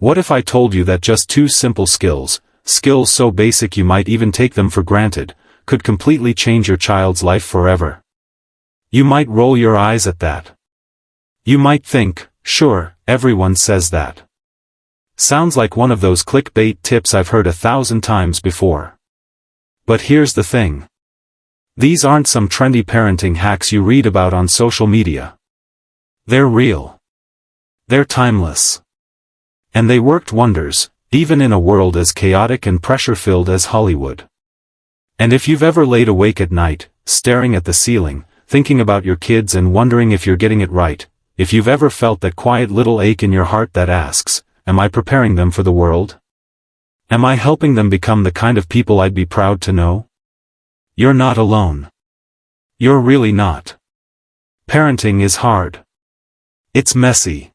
What if I told you that just two simple skills, skills so basic you might even take them for granted, could completely change your child's life forever? You might roll your eyes at that. You might think, sure, everyone says that. Sounds like one of those clickbait tips I've heard 1,000 times before. But here's the thing. These aren't some trendy parenting hacks you read about on social media. They're real. They're timeless. And they worked wonders, even in a world as chaotic and pressure-filled as Hollywood. And if you've ever laid awake at night, staring at the ceiling, thinking about your kids and wondering if you're getting it right, if you've ever felt that quiet little ache in your heart that asks, am I preparing them for the world? Am I helping them become the kind of people I'd be proud to know? You're not alone. You're really not. Parenting is hard. It's messy.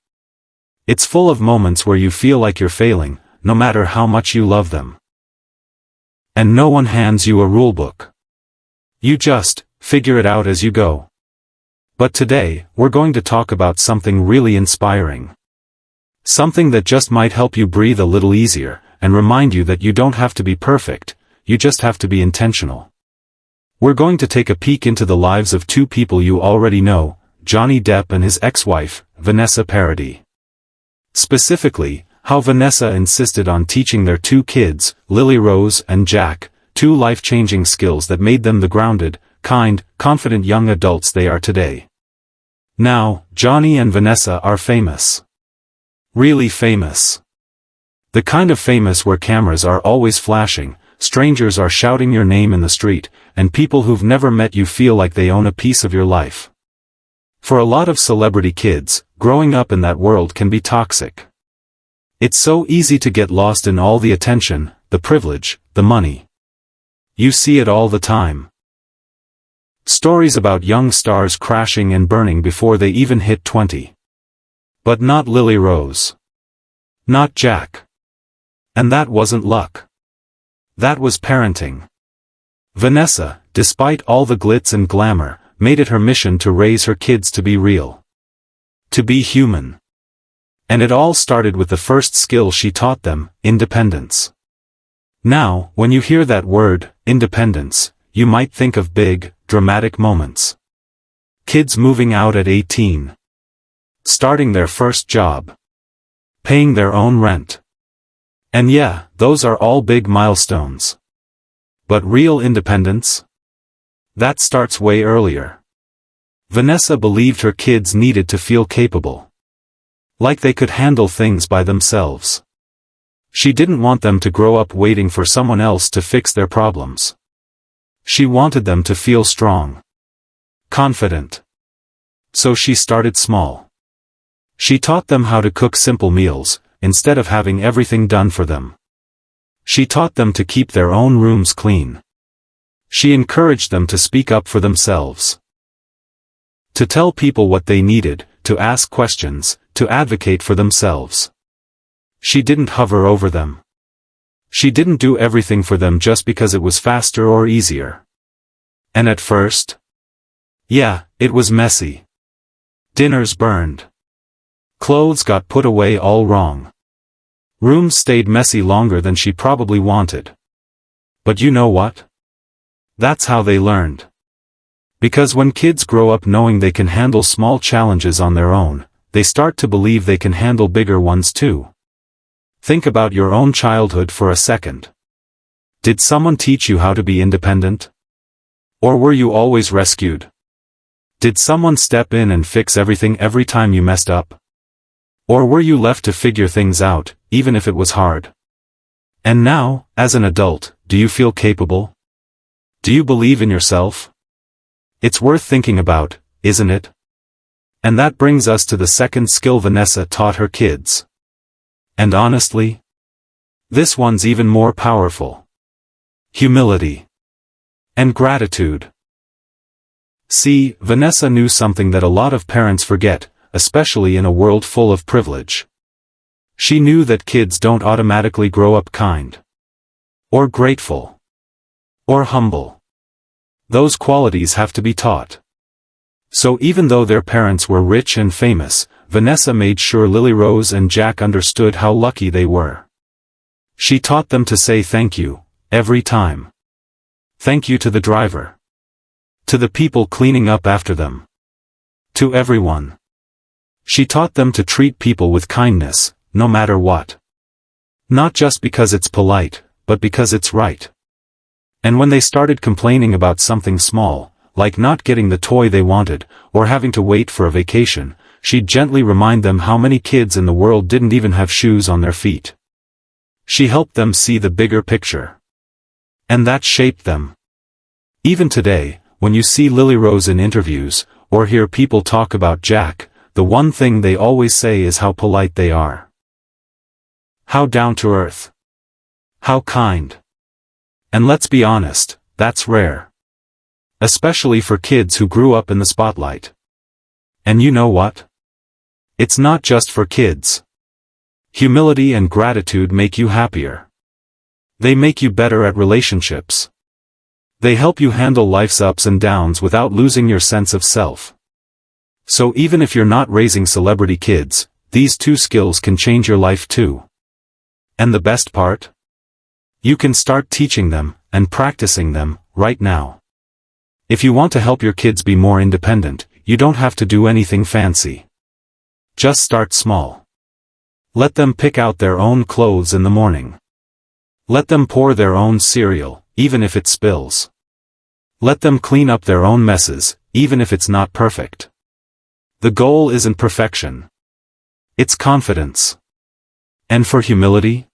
It's full of moments where you feel like you're failing, no matter how much you love them. And no one hands you a rulebook. You just figure it out as you go. But today, we're going to talk about something really inspiring. Something that just might help you breathe a little easier, and remind you that you don't have to be perfect, you just have to be intentional. We're going to take a peek into the lives of two people you already know, Johnny Depp and his ex-wife, Vanessa Paradis. Specifically, how Vanessa insisted on teaching their two kids, Lily Rose and Jack, two life-changing skills that made them the grounded, kind, confident young adults they are today. Now, Johnny and Vanessa are famous. Really famous. The kind of famous where cameras are always flashing, strangers are shouting your name in the street, and people who've never met you feel like they own a piece of your life. For a lot of celebrity kids, growing up in that world can be toxic. It's so easy to get lost in all the attention, the privilege, the money. You see it all the time. Stories about young stars crashing and burning before they even hit 20. But not Lily Rose. Not Jack. And that wasn't luck. That was parenting. Vanessa, despite all the glitz and glamour, made it her mission to raise her kids to be real. To be human. And it all started with the first skill she taught them, independence. Now, when you hear that word, independence, you might think of big, dramatic moments. Kids moving out at 18. Starting their first job. Paying their own rent. And yeah, those are all big milestones. But real independence? That starts way earlier. Vanessa believed her kids needed to feel capable. Like they could handle things by themselves. She didn't want them to grow up waiting for someone else to fix their problems. She wanted them to feel strong. Confident. So she started small. She taught them how to cook simple meals, instead of having everything done for them. She taught them to keep their own rooms clean. She encouraged them to speak up for themselves. To tell people what they needed, to ask questions, to advocate for themselves. She didn't hover over them. She didn't do everything for them just because it was faster or easier. And at first? Yeah, it was messy. Dinners burned. Clothes got put away all wrong. Rooms stayed messy longer than she probably wanted. But you know what? That's how they learned. Because when kids grow up knowing they can handle small challenges on their own, they start to believe they can handle bigger ones too. Think about your own childhood for a second. Did someone teach you how to be independent? Or were you always rescued? Did someone step in and fix everything every time you messed up? Or were you left to figure things out, even if it was hard? And now, as an adult, do you feel capable? Do you believe in yourself? It's worth thinking about, isn't it? And that brings us to the second skill Vanessa taught her kids. And honestly, this one's even more powerful. Humility. And gratitude. See, Vanessa knew something that a lot of parents forget, especially in a world full of privilege. She knew that kids don't automatically grow up kind. Or grateful. Or humble. Those qualities have to be taught. So even though their parents were rich and famous, Vanessa made sure Lily Rose and Jack understood how lucky they were. She taught them to say thank you, every time. Thank you to the driver. To the people cleaning up after them. To everyone. She taught them to treat people with kindness, no matter what. Not just because it's polite, but because it's right. And when they started complaining about something small, like not getting the toy they wanted, or having to wait for a vacation, she'd gently remind them how many kids in the world didn't even have shoes on their feet. She helped them see the bigger picture. And that shaped them. Even today, when you see Lily Rose in interviews, or hear people talk about Jack, the one thing they always say is how polite they are. How down to earth. How kind. And let's be honest, that's rare. Especially for kids who grew up in the spotlight. And you know what? It's not just for kids. Humility and gratitude make you happier. They make you better at relationships. They help you handle life's ups and downs without losing your sense of self. So even if you're not raising celebrity kids, these two skills can change your life too. And the best part? You can start teaching them, and practicing them, right now. If you want to help your kids be more independent, you don't have to do anything fancy. Just start small. Let them pick out their own clothes in the morning. Let them pour their own cereal, even if it spills. Let them clean up their own messes, even if it's not perfect. The goal isn't perfection. It's confidence. And for humility?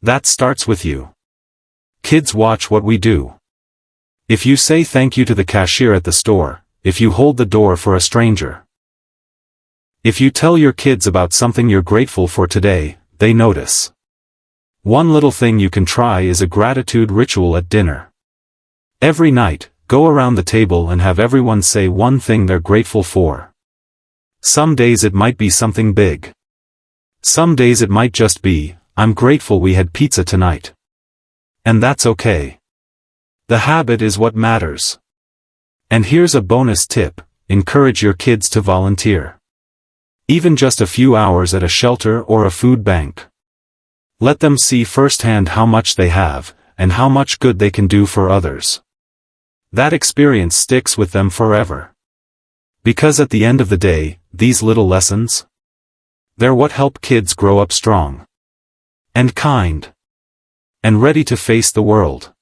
That starts with you. Kids watch what we do. If you say thank you to the cashier at the store, if you hold the door for a stranger. If you tell your kids about something you're grateful for today, they notice. One little thing you can try is a gratitude ritual at dinner. Every night, go around the table and have everyone say one thing they're grateful for. Some days it might be something big. Some days it might just be, I'm grateful we had pizza tonight. And that's okay. The habit is what matters. And here's a bonus tip, encourage your kids to volunteer. Even just a few hours at a shelter or a food bank. Let them see firsthand how much they have, and how much good they can do for others. That experience sticks with them forever. Because at the end of the day, these little lessons? They're what help kids grow up strong. And kind. And ready to face the world.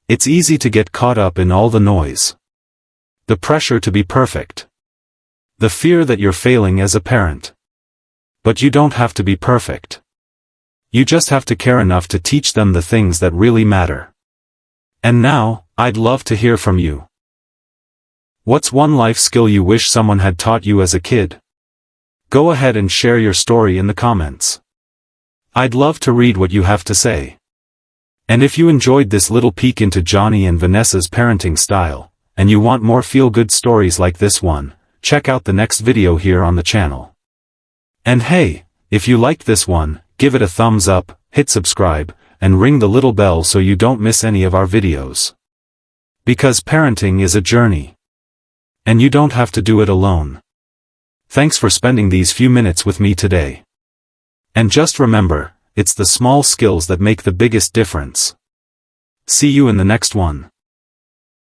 It's easy to get caught up in all the noise. The pressure to be perfect. The fear that you're failing as a parent. But you don't have to be perfect. You just have to care enough to teach them the things that really matter. And now, I'd love to hear from you. What's one life skill you wish someone had taught you as a kid? Go ahead and share your story in the comments. I'd love to read what you have to say. And if you enjoyed this little peek into Johnny and Vanessa's parenting style, and you want more feel-good stories like this one, check out the next video here on the channel. And hey, if you liked this one, give it a thumbs up, hit subscribe, and ring the little bell so you don't miss any of our videos. Because parenting is a journey. And you don't have to do it alone. Thanks for spending these few minutes with me today. And just remember, it's the small skills that make the biggest difference. See you in the next one.